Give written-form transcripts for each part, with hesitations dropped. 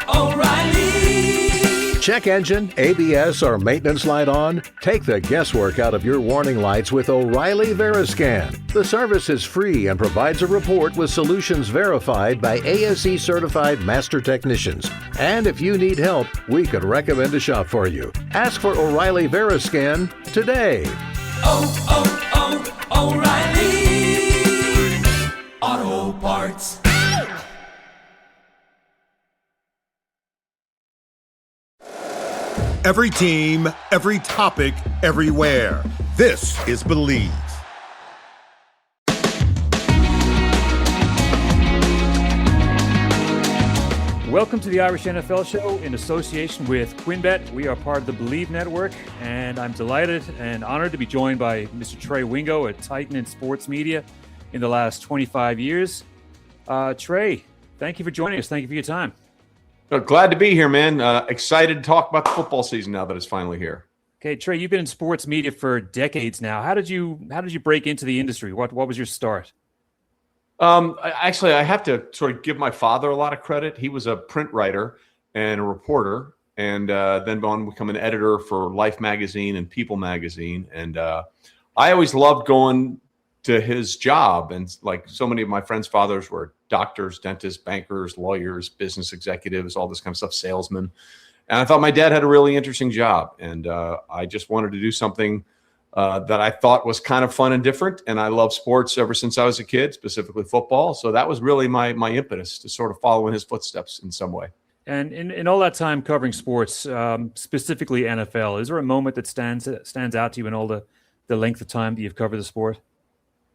O'Reilly. Check engine, ABS, or maintenance light on? Take the guesswork out of your warning lights with O'Reilly Veriscan. The service is free and provides a report with solutions verified by ASE certified master technicians. And if you need help, we could recommend a shop for you. Ask for O'Reilly Veriscan today. O'Reilly Auto Parts. Every team, every topic, everywhere. This is Believe. Welcome to the Irish NFL Show in association with QuinnBet. We are part of the Believe Network, and I'm delighted and honored to be joined by Mr. Trey Wingo, a titan in sports media in the last 25 years. Trey, thank you for joining us. Thank you for your time. Glad to be here, man. Excited to talk about the football season now that it's finally here. Okay, Trey, you've been in sports media for decades now. How did you break into the industry? What was your start? Actually, I have to sort of give my father a lot of credit. He was a print writer and a reporter, and then went on to become an editor for Life magazine and People magazine. And I always loved going to his job. And like so many of my friends' fathers were doctors, dentists, bankers, lawyers, business executives, all this kind of stuff, salesmen. And I thought my dad had a really interesting job. And I just wanted to do something that I thought was kind of fun and different. And I love sports ever since I was a kid, specifically football. So that was really my impetus to sort of follow in his footsteps in some way. And in all that time covering sports, specifically NFL, is there a moment that stands out to you in all the length of time that you've covered the sport?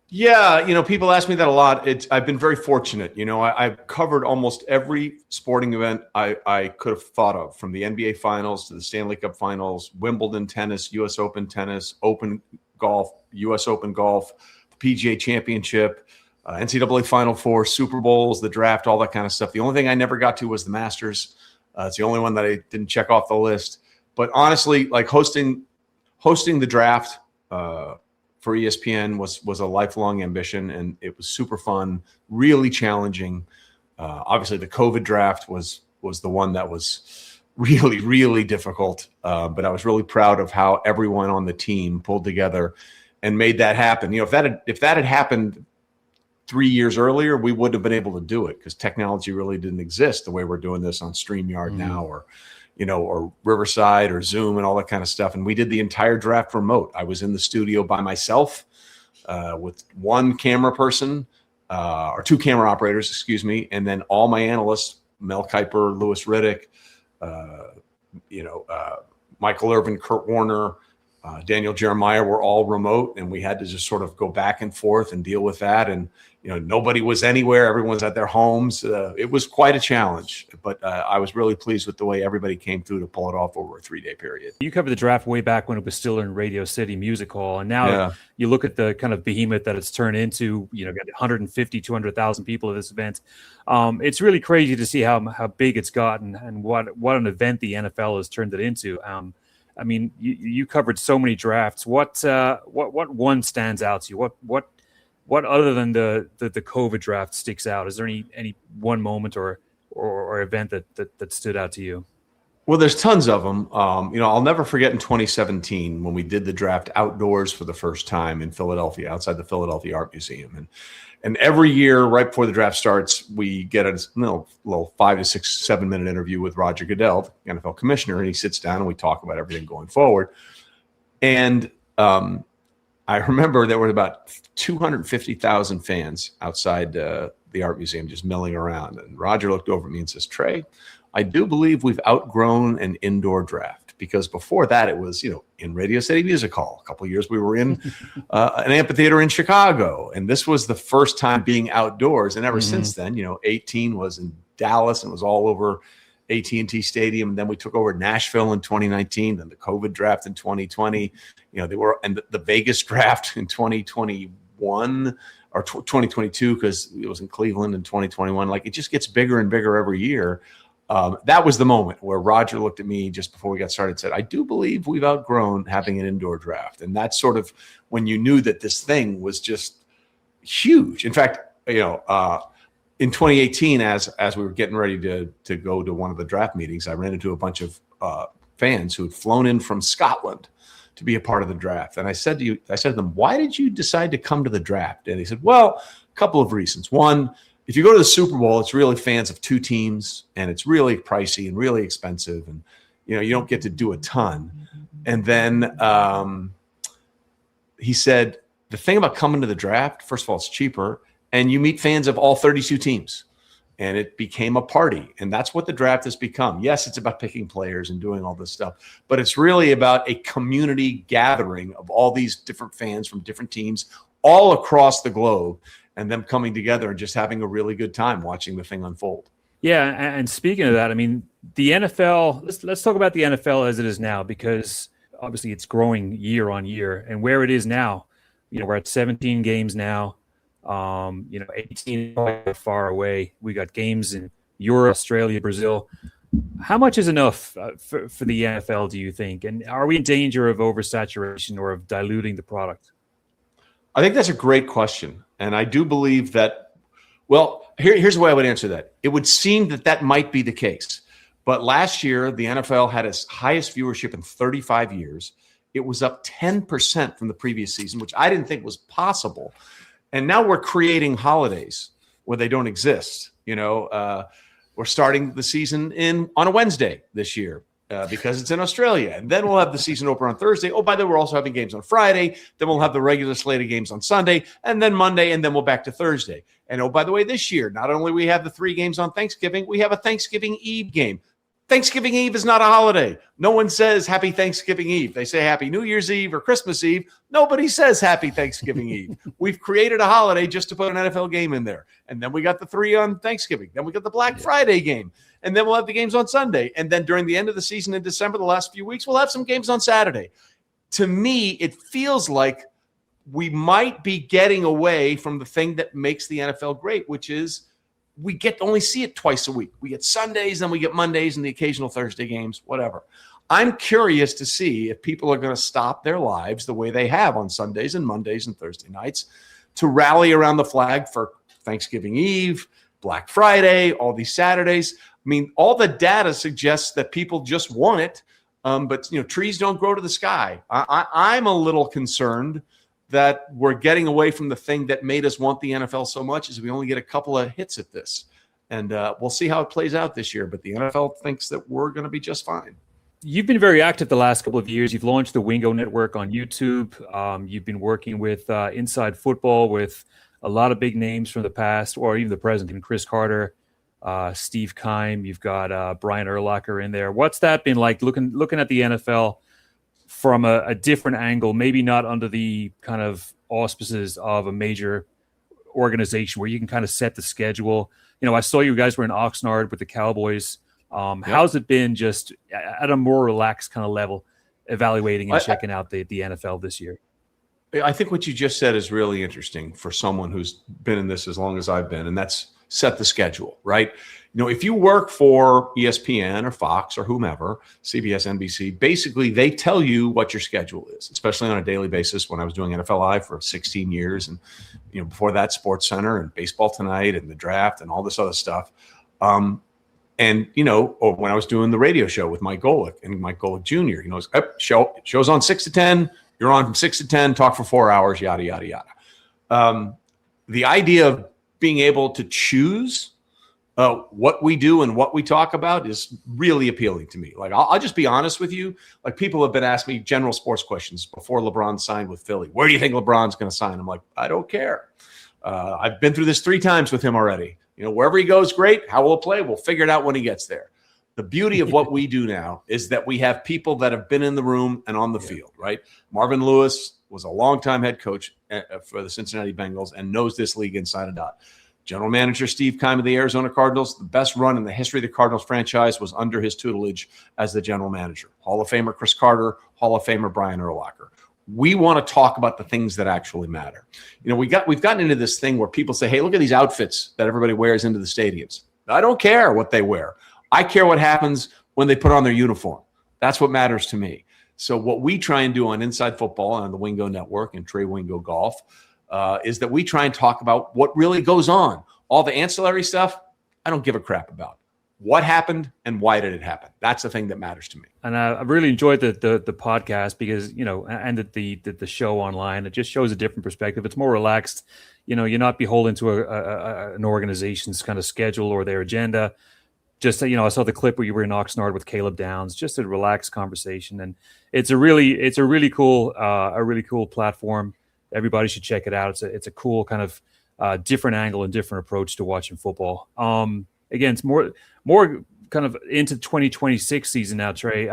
Yeah, people ask me that a lot. I've been very fortunate. I've covered almost every sporting event I could have thought of, from the NBA Finals to the Stanley Cup Finals, Wimbledon tennis, U.S. Open tennis, Open golf, U.S. Open golf, PGA Championship, NCAA Final Four, Super Bowls, the draft, all that kind of stuff. The only thing I never got to was the Masters. It's the only one that I didn't check off the list. But honestly, like hosting the draft for ESPN was a lifelong ambition, and it was super fun, really challenging. Obviously, the COVID draft was the one that was really, really difficult. But I was really proud of how everyone on the team pulled together and made that happen. If that had happened 3 years earlier, we wouldn't have been able to do it because technology really didn't exist the way we're doing this on StreamYard now, or Riverside or Zoom and all that kind of stuff. And we did the entire draft remote. I was in the studio by myself with one camera person or two camera operators, excuse me. And then all my analysts, Mel Kiper, Louis Riddick, Michael Irvin, Kurt Warner, Daniel Jeremiah were all remote. And we had to just sort of go back and forth and deal with that. And, nobody was anywhere. Everyone's at their homes. It was quite a challenge, but I was really pleased with the way everybody came through to pull it off over a 3-day period. You covered the draft way back when it was still in Radio City Music Hall. And now you look at the kind of behemoth that it's turned into, got 150, 200,000 people at this event. It's really crazy to see how big it's gotten and what an event the NFL has turned it into. I mean, you covered so many drafts. What one stands out to you? What other than the COVID draft sticks out? Is there any one moment or event that stood out to you? Well, there's tons of them. I'll never forget in 2017 when we did the draft outdoors for the first time in Philadelphia, outside the Philadelphia Art Museum. And every year, right before the draft starts, we get a little 5 to 6, 7 minute interview with Roger Goodell, the NFL commissioner, and he sits down and we talk about everything going forward. And I remember there were about 250,000 fans outside the Art Museum just milling around. And Roger looked over at me and says, "Trey, I do believe we've outgrown an indoor draft," because before that it was, in Radio City Music Hall. A couple of years we were in an amphitheater in Chicago, and this was the first time being outdoors. And ever since then, 18 was in Dallas and was all over AT&T Stadium. And then we took over Nashville in 2019, then the COVID draft in 2020. They were, and the Vegas draft in 2021 or 2022, because it was in Cleveland in 2021. Like, it just gets bigger and bigger every year. That was the moment where Roger looked at me just before we got started and said, "I do believe we've outgrown having an indoor draft." And that's sort of when you knew that this thing was just huge. In fact, in 2018, as we were getting ready to go to one of the draft meetings, I ran into a bunch of fans who had flown in from Scotland to be a part of the draft. And I said to them, why did you decide to come to the draft? And they said, well, a couple of reasons. One, if you go to the Super Bowl, it's really fans of two teams, and it's really pricey and really expensive, and you don't get to do a ton. And then he said, the thing about coming to the draft, first of all, it's cheaper, and you meet fans of all 32 teams. And it became a party. And that's what the draft has become. Yes, it's about picking players and doing all this stuff, but it's really about a community gathering of all these different fans from different teams all across the globe, and them coming together and just having a really good time watching the thing unfold. Yeah, and speaking of that, I mean, the NFL, let's talk about the NFL as it is now, because obviously it's growing year on year. And where it is now, we're at 17 games now. 18 far away. We got games in Europe, Australia, Brazil. How much is enough for the NFL, do you think? And are we in danger of oversaturation or of diluting the product? I think that's a great question. And I do believe that, well, here's the way I would answer that. It would seem that might be the case. But last year, the NFL had its highest viewership in 35 years. It was up 10% from the previous season, which I didn't think was possible. And now we're creating holidays where they don't exist. We're starting the season on a Wednesday this year because it's in Australia. And then we'll have the season opener on Thursday. Oh, by the way, we're also having games on Friday. Then we'll have the regular slate of games on Sunday, and then Monday, and then we'll back to Thursday. And oh, by the way, this year, not only we have the 3 games on Thanksgiving, we have a Thanksgiving Eve game. Thanksgiving Eve is not a holiday. No one says Happy Thanksgiving Eve. They say Happy New Year's Eve or Christmas Eve. Nobody says Happy Thanksgiving Eve. We've created a holiday just to put an NFL game in there. And then we got the 3 on Thanksgiving. Then we got the Black Friday game. And then we'll have the games on Sunday. And then during the end of the season in December, the last few weeks, we'll have some games on Saturday. To me, it feels like we might be getting away from the thing that makes the NFL great, which is we get to only see it twice a week. We get Sundays, then we get Mondays and the occasional Thursday games, whatever. I'm curious to see if people are going to stop their lives the way they have on Sundays and Mondays and Thursday nights to rally around the flag for Thanksgiving Eve, Black Friday, all these Saturdays. I mean, all the data suggests that people just want it, but trees don't grow to the sky. I'm a little concerned that we're getting away from the thing that made us want the NFL so much, is we only get a couple of hits at this. And we'll see how it plays out this year. But the NFL thinks that we're going to be just fine. You've been very active the last couple of years. You've launched the Wingo Network on YouTube. You've been working with Inside Football with a lot of big names from the past, or even the present, and Chris Carter, Steve Keim. You've got Brian Urlacher in there. What's that been like looking at the NFL from a different angle, maybe not under the kind of auspices of a major organization where you can kind of set the schedule? I saw you guys were in Oxnard with the Cowboys. How's it been just at a more relaxed kind of level, evaluating and checking out the NFL this year? I think what you just said is really interesting for someone who's been in this as long as I've been, and that's set the schedule, right? If you work for ESPN or Fox or whomever, CBS, NBC, basically they tell you what your schedule is, especially on a daily basis. When I was doing NFL Live for 16 years, and before that, Sports Center and Baseball Tonight and the draft and all this other stuff. Or when I was doing the radio show with Mike Golick and Mike Golick Jr., show's on 6 to 10. You're on from 6 to 10, talk for 4 hours, yada, yada, yada. The idea of being able to choose what we do and what we talk about is really appealing to me. Like, I'll just be honest with you. Like, people have been asking me general sports questions before LeBron signed with Philly. Where do you think LeBron's going to sign? I'm like, I don't care. I've been through this 3 times with him already. Wherever he goes, great. How will it play? We'll figure it out when he gets there. The beauty of what we do now is that we have people that have been in the room and on the field, right? Marvin Lewis was a longtime head coach for the Cincinnati Bengals and knows this league inside and out. General manager Steve Keim of the Arizona Cardinals, the best run in the history of the Cardinals franchise was under his tutelage as the general manager. Hall of Famer Chris Carter, Hall of Famer Brian Urlacher. We want to talk about the things that actually matter. We've gotten into this thing where people say, hey, look at these outfits that everybody wears into the stadiums. I don't care what they wear. I care what happens when they put on their uniform. That's what matters to me. So what we try and do on Inside Football and on the Wingo Network and Trey Wingo Golf is that we try and talk about what really goes on All the ancillary stuff, I don't give a crap about. What happened and why did it happen? That's the thing that matters to me. And I really enjoyed the podcast because, and the show online. It just shows a different perspective. It's more relaxed. You're not beholden to an organization's kind of schedule or their agenda. Just, I saw the clip where you were in Oxnard with Caleb Downs, just a relaxed conversation. And it's a really cool platform. Everybody should check it out. It's a cool kind of different angle and different approach to watching football. Again, it's more kind of into 2026 season now, Trey.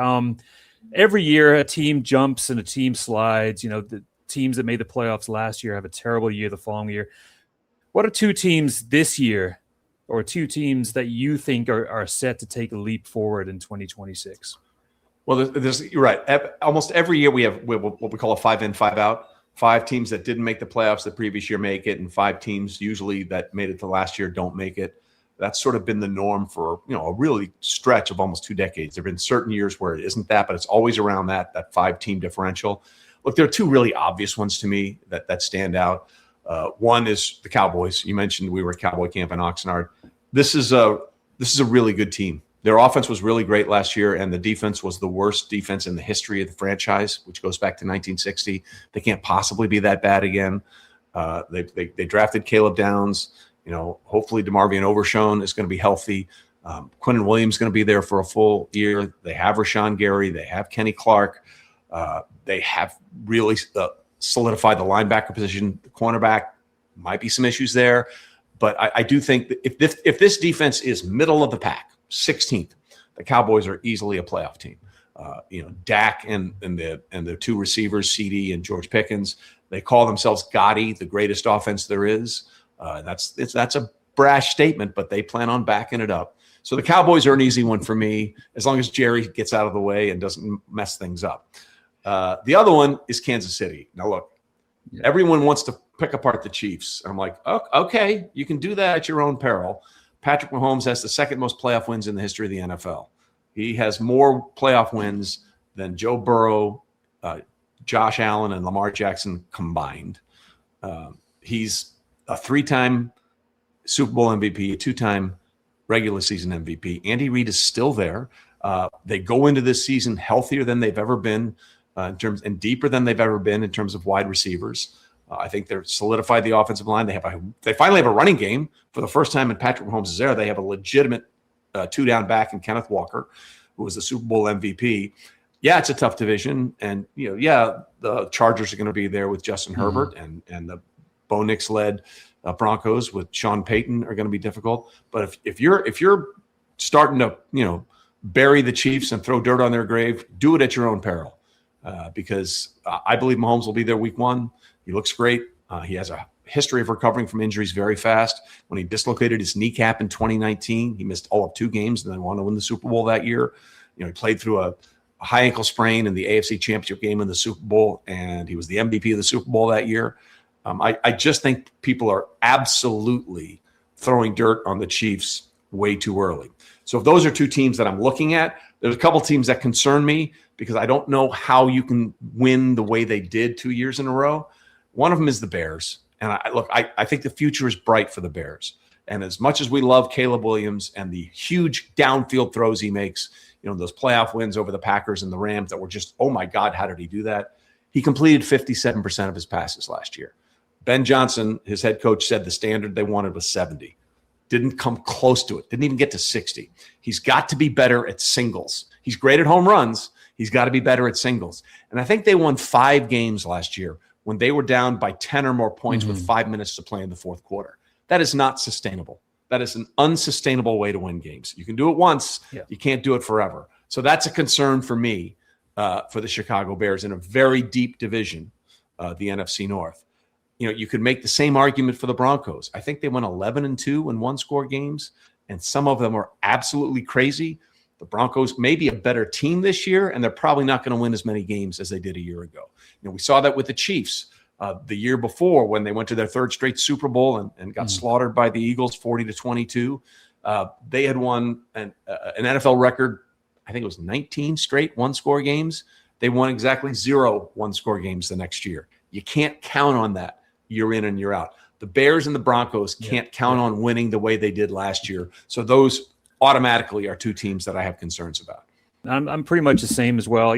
Every year a team jumps and a team slides. The teams that made the playoffs last year have a terrible year the following year. What are two teams this year, or two teams that you think are set to take a leap forward in 2026? Well, you're right. Almost every year we have what we call a 5-in, 5-out. 5 teams that didn't make the playoffs the previous year make it, and 5 teams usually that made it the last year don't make it. That's sort of been the norm for, a really stretch of almost 2 decades. There have been certain years where it isn't that, but it's always around that 5-team differential. Look, there are 2 really obvious ones to me that stand out. One is the Cowboys. You mentioned we were at Cowboy camp in Oxnard. This is a really good team. Their offense was really great last year, and the defense was the worst defense in the history of the franchise, which goes back to 1960. They can't possibly be that bad again. They drafted Caleb Downs. Hopefully DeMarvion Overshown is going to be healthy. Quinnen Williams is going to be there for a full year. They have Rashawn Gary. They have Kenny Clark. They have really solidified the linebacker position. The cornerback might be some issues there. But I do think that if this defense is middle of the pack, 16th, the Cowboys are easily a playoff team. Dak and the 2 receivers, CD and George Pickens, they call themselves Gotti, the greatest offense there is. That's a brash statement, but they plan on backing it up. So the Cowboys are an easy one for me, as long as Jerry gets out of the way and doesn't mess things up. The other one is Kansas City. Now, look, everyone wants to pick apart the Chiefs. I'm like, okay, you can do that at your own peril. Patrick Mahomes has the 2nd most playoff wins in the history of the NFL. He has more playoff wins than Joe Burrow, Josh Allen, and Lamar Jackson combined. He's a 3-time Super Bowl MVP, a 2-time regular season MVP. Andy Reid is still there. They go into this season healthier than they've ever been and deeper than they've ever been in terms of wide receivers. I think they're solidified the offensive line. They finally have a running game for the first time in Patrick Mahomes' era. They have a legitimate 2-down back in Kenneth Walker, who was the Super Bowl MVP. Yeah, it's a tough division, and the Chargers are going to be there with Justin Herbert, and the Bo Nix-led Broncos with Sean Payton are going to be difficult. But if you're starting to bury the Chiefs and throw dirt on their grave, do it at your own peril, because I believe Mahomes will be there week 1. He looks great. He has a history of recovering from injuries very fast. When he dislocated his kneecap in 2019, he missed all of 2 games and then won to win the Super Bowl that year. He played through a high ankle sprain in the AFC Championship game in the Super Bowl, and he was the MVP of the Super Bowl that year. I just think people are absolutely throwing dirt on the Chiefs way too early. So if those are 2 teams that I'm looking at, there's a couple teams that concern me because I don't know how you can win the way they did 2 years in a row. One of them is the Bears. And I think the future is bright for the Bears. And as much as we love Caleb Williams and the huge downfield throws he makes, those playoff wins over the Packers and the Rams that were just, oh my God, how did he do that? He completed 57% of his passes last year. Ben Johnson, his head coach, said the standard they wanted was 70. Didn't come close to it. Didn't even get to 60. He's got to be better at singles. He's great at home runs. He's got to be better at singles. And I think they won 5 games last year when they were down by 10 or more points with 5 minutes to play in the 4th quarter. That is not sustainable. That is an unsustainable way to win games. You can do it once. Yeah. You can't do it forever. So that's a concern for me for the Chicago Bears in a very deep division, the NFC North. You could make the same argument for the Broncos. I think they went 11-2 in 1-score games, and some of them are absolutely crazy. The Broncos may be a better team this year, and they're probably not going to win as many games as they did a year ago. We saw that with the Chiefs the year before when they went to their 3rd straight Super Bowl and got slaughtered by the Eagles 40-22. They had won an NFL record, I think it was 19 straight 1-score games. They won exactly 0 1-score games the next year. You can't count on that year in and year out. The Bears and the Broncos can't count on winning the way they did last year. So those automatically are two teams that I have concerns about. I'm pretty much the same as well.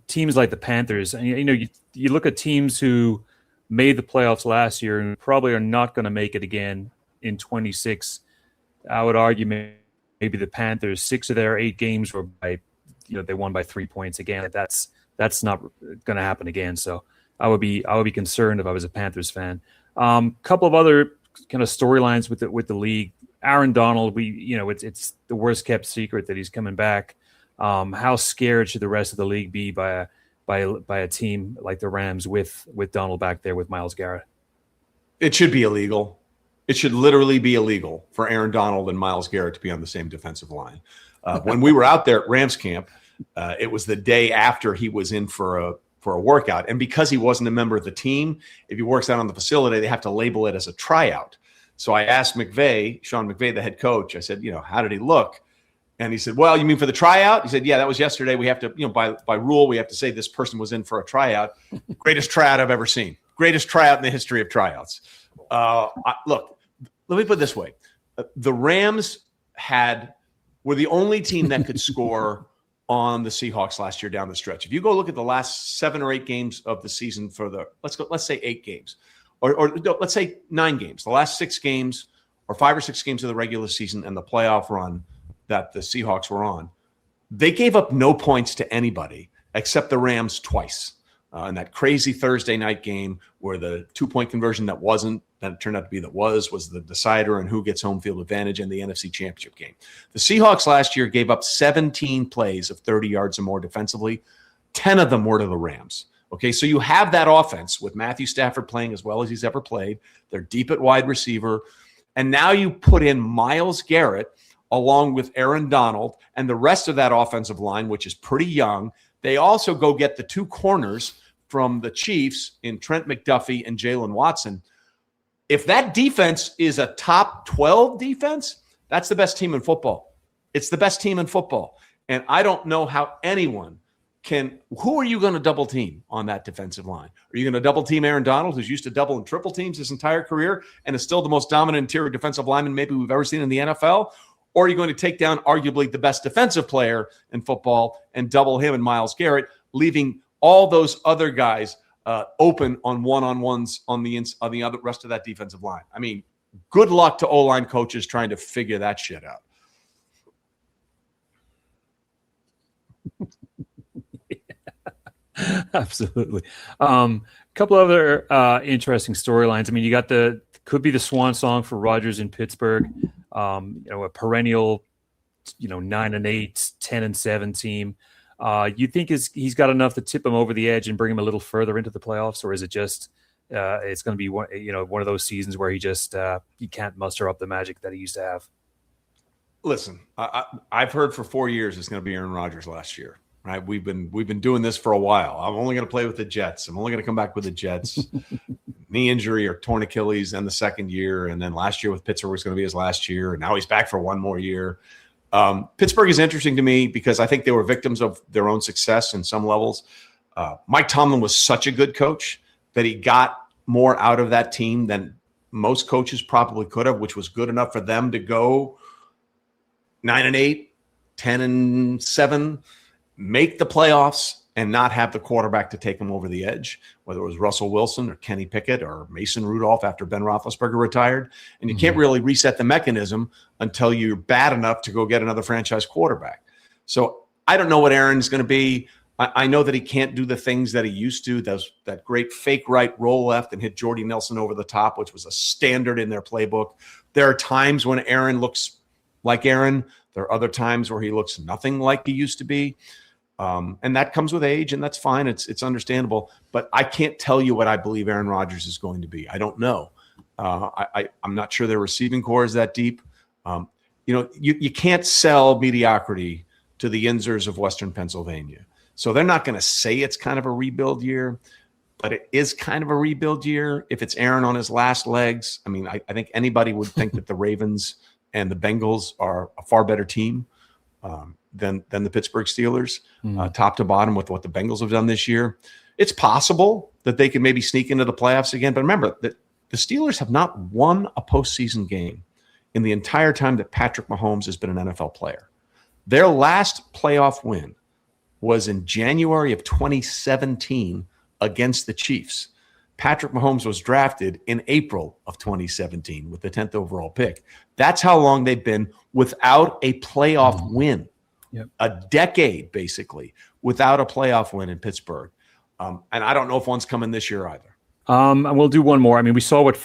Teams like the Panthers, and you look at teams who made the playoffs last year and probably are not going to make it again in 26. I would argue maybe the Panthers, 6 of their 8 games were they won by 3 points again. That's not going to happen again. So I would be concerned if I was a Panthers fan. Couple of other kind of storylines with the league. Aaron Donald, it's the worst kept secret that he's coming back. How scared should the rest of the league be by a team like the Rams with Donald back there with Myles Garrett? It should be illegal. It should literally be illegal for Aaron Donald and Myles Garrett to be on the same defensive line. When we were out there at Rams camp, it was the day after he was in for a workout. And because he wasn't a member of the team, if he works out on the facility, they have to label it as a tryout. So I asked Sean McVay, the head coach, I said, how did he look? And he said, well, you mean for the tryout? He said, yeah, that was yesterday. We have to, by rule, we have to say this person was in for a tryout. Greatest tryout I've ever seen. Greatest tryout in the history of tryouts. Look, let me put it this way. The Rams were the only team that could score on the Seahawks last year down the stretch. If you go look at the last 7 or 8 games of the season let's say 8 games, or let's say 9 games, the last 6 games or 5 or 6 games of the regular season and the playoff run that the Seahawks were on, they gave up no points to anybody except the Rams twice. In that crazy Thursday night game where the 2-point conversion that it turned out to be was the decider and who gets home field advantage in the NFC Championship game. The Seahawks last year gave up 17 plays of 30 yards or more defensively. 10 of them were to the Rams. Okay, so you have that offense with Matthew Stafford playing as well as he's ever played. They're deep at wide receiver. And now you put in Myles Garrett along with Aaron Donald and the rest of that offensive line, which is pretty young. They also go get the 2 corners from the Chiefs in Trent McDuffie and Jalen Watson. If that defense is a top 12 defense, that's the best team in football. It's the best team in football. And I don't know how anyone who are you going to double team on that defensive line? Are you going to double team Aaron Donald, who's used to double and triple teams his entire career and is still the most dominant interior defensive lineman maybe we've ever seen in the NFL? Or are you going to take down arguably the best defensive player in football and double him and Myles Garrett, leaving all those other guys open on one-on-ones on the other rest of that defensive line? I mean, good luck to O-line coaches trying to figure that shit out. Yeah, absolutely. A couple other interesting storylines. I mean, you got could be the swan song for Rodgers in Pittsburgh. A perennial, 9-8, 10-7 team. You think he's got enough to tip him over the edge and bring him a little further into the playoffs, or is it just it's going to be one of those seasons where he can't muster up the magic that he used to have? Listen, I've heard for 4 years it's going to be Aaron Rodgers last year. Right? We've been doing this for a while. I'm only going to play with the Jets. I'm only going to come back with the Jets. Knee injury or torn Achilles in the second year, and then last year with Pittsburgh was going to be his last year, and now he's back for one more year. Pittsburgh is interesting to me because I think they were victims of their own success in some levels. Mike Tomlin was such a good coach that he got more out of that team than most coaches probably could have, which was good enough for them to go 9-8, 10-7, make the playoffs and not have the quarterback to take them over the edge, whether it was Russell Wilson or Kenny Pickett or Mason Rudolph after Ben Roethlisberger retired. And you can't really reset the mechanism until you're bad enough to go get another franchise quarterback. So I don't know what Aaron's going to be. I know that he can't do the things that he used to. That great fake right roll left and hit Jordy Nelson over the top, which was a standard in their playbook. There are times when Aaron looks like Aaron. There are other times where he looks nothing like he used to be. And that comes with age, and that's fine. It's understandable. But I can't tell you what I believe Aaron Rodgers is going to be. I don't know. I'm not sure their receiving core is that deep. You can't sell mediocrity to the Yinzers of Western Pennsylvania. So they're not going to say it's kind of a rebuild year, but it is kind of a rebuild year if it's Aaron on his last legs. I mean, I think anybody would think that the Ravens and the Bengals are a far better team than the Pittsburgh Steelers, top to bottom with what the Bengals have done this year. It's possible that they can maybe sneak into the playoffs again. But remember that The Steelers have not won a postseason game in the entire time that Patrick Mahomes has been an NFL player. Their last playoff win was in January of 2017 against the Chiefs. Patrick Mahomes was drafted in April of 2017 with the 10th overall pick. That's how long they've been without a playoff win. Yep. A decade, basically, without a playoff win in Pittsburgh. And I don't know if one's coming this year either. And we'll do one more. I mean, we saw what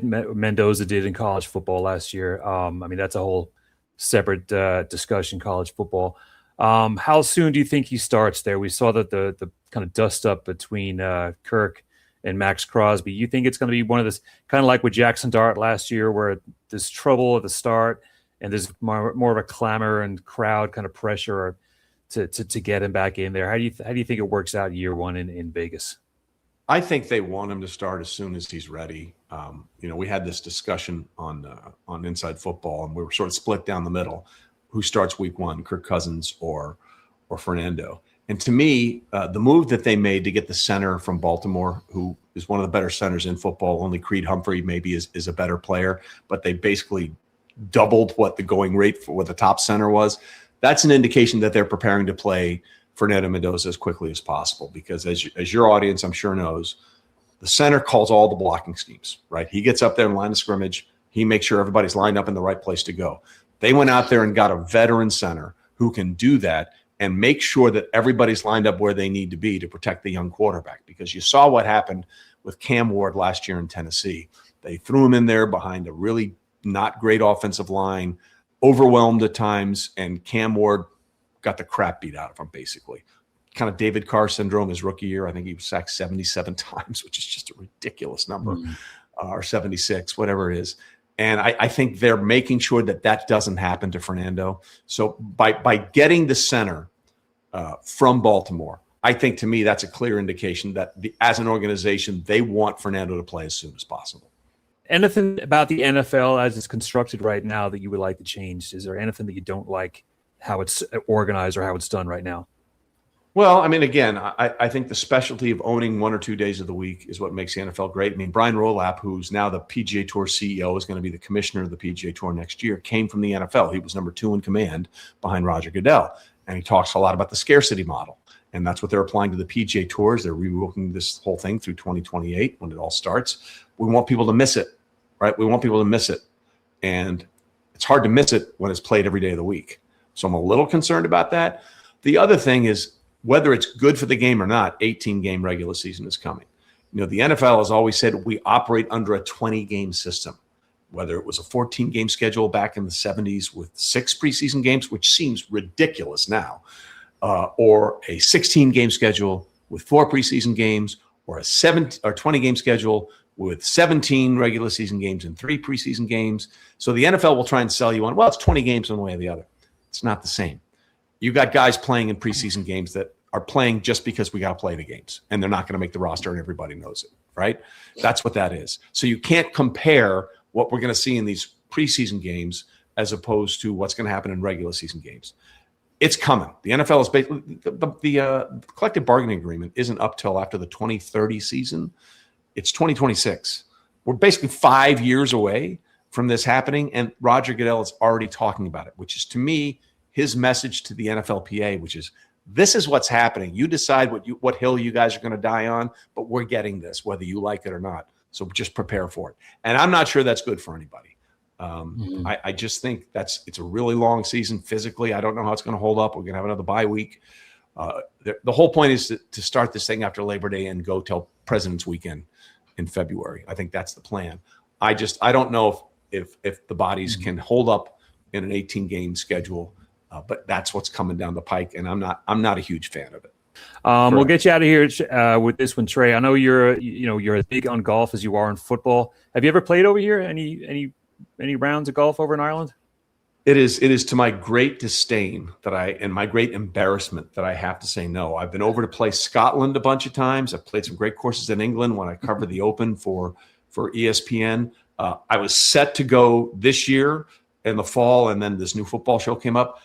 Mendoza did in college football last year. I mean, that's a whole separate discussion, college football. How soon do you think he starts there? We saw that the kind of dust up between Kirk and Max Crosby. You think it's going to be one of this, kind of like with Jackson Dart last year, where there's trouble at the start and there's more of a clamor and crowd kind of pressure to get him back in there? How do you think it works out year one in Vegas? I think they want him to start as soon as he's ready. We had this discussion on Inside Football, and we were sort of split down the middle. Who starts week one, Kirk Cousins or Fernando? And to me, the move that they made to get the center from Baltimore, who is one of the better centers in football, only Creed Humphrey maybe is a better player, but they basically doubled what the going rate for what the top center was. That's an indication that they're preparing to play Fernando Mendoza as quickly as possible, because as your audience, I'm sure knows, the center calls all the blocking schemes, right? He gets up there in line of scrimmage. He makes sure everybody's lined up in the right place to go. They went out there and got a veteran center who can do that and make sure that everybody's lined up where they need to be to protect the young quarterback, because you saw what happened with Cam Ward last year in Tennessee. They threw him in there behind a really not great offensive line, overwhelmed at times, and Cam Ward got the crap beat out of him, basically. Kind of David Carr syndrome his rookie year. I think he was sacked 77 times, which is just a ridiculous number, or 76, whatever it is. And I think they're making sure that doesn't happen to Fernando. So by getting the center from Baltimore, I think, to me, that's a clear indication that as an organization, they want Fernando to play as soon as possible. Anything about the NFL as it's constructed right now that you would like to change? Is there anything that you don't like how it's organized or how it's done right now? Well, I mean, again, I think the specialty of owning 1 or 2 days of the week is what makes the NFL great. I mean, Brian Rolap, who's now the PGA Tour CEO, is going to be the commissioner of the PGA Tour next year, came from the NFL. He was number 2 in command behind Roger Goodell. And he talks a lot about the scarcity model. And that's what they're applying to the PGA Tours. They're reworking this whole thing through 2028 when it all starts. We want people to miss it, right? We want people to miss it. And it's hard to miss it when it's played every day of the week. So I'm a little concerned about that. The other thing is, whether it's good for the game or not, 18-game regular season is coming. The NFL has always said we operate under a 20-game system, whether it was a 14-game schedule back in the 70s with 6 preseason games, which seems ridiculous now, or a 16-game schedule with 4 preseason games, or a 20-game schedule with 17 regular season games and 3 preseason games. So the NFL will try and sell you on, well, it's 20 games one way or the other. It's not the same. You got guys playing in preseason games that are playing just because we got to play the games, and they're not going to make the roster, and everybody knows it, right? That's what that is. So you can't compare what we're going to see in these preseason games as opposed to what's going to happen in regular season games. It's coming. The NFL is basically the collective bargaining agreement isn't up till after the 2030 season. It's 2026. We're basically 5 years away from this happening, and Roger Goodell is already talking about it, which is, to me, his message to the NFLPA, which is, this is what's happening. You decide what hill you guys are going to die on, but we're getting this, whether you like it or not. So just prepare for it. And I'm not sure that's good for anybody. I just think it's a really long season physically. I don't know how it's going to hold up. We're going to have another bye week. The whole point is to start this thing after Labor Day and go till President's Weekend in February. I think that's the plan. I don't know if the bodies can hold up in an 18-game schedule. But that's what's coming down the pike, and I'm not a huge fan of it. We'll get you out of here with this one, Trey. I know you're as big on golf as you are on football. Have you ever played over here? Any rounds of golf over in Ireland? It is to my great disdain and my great embarrassment that I have to say no. I've been over to play Scotland a bunch of times. I've played some great courses in England when I covered the Open for ESPN. I was set to go this year in the fall, and then this new football show came up.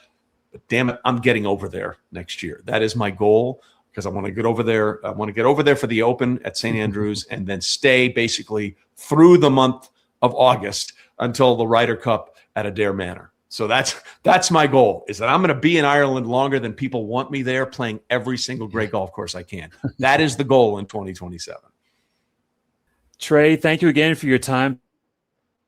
But damn it, I'm getting over there next year. That is my goal. because I want to get over there. I want to get over there for the Open at St. Andrews and then stay basically through the month of August until the Ryder Cup at Adair Manor. So that's my goal, is that I'm going to be in Ireland longer than people want me there, playing every single great golf course I can. That is the goal in 2027. Trey, thank you again for your time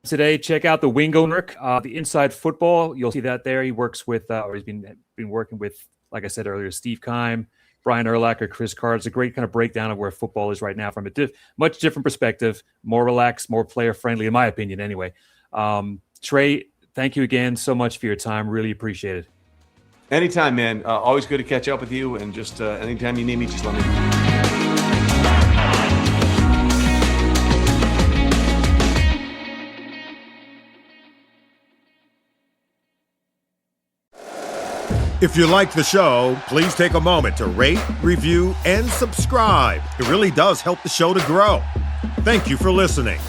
today. Check out the Wingo Network, the Inside Football. You'll see that there. He works with, or he's been working with, like I said earlier, Steve Keim, Brian Urlacher, Chris Carr. It's a great kind of breakdown of where football is right now from a much different perspective, more relaxed, more player-friendly, in my opinion anyway. Trey, thank you again so much for your time. Really appreciate it. Anytime, man. Always good to catch up with you. And just anytime you need me, just let me know. If you like the show, please take a moment to rate, review, and subscribe. It really does help the show to grow. Thank you for listening.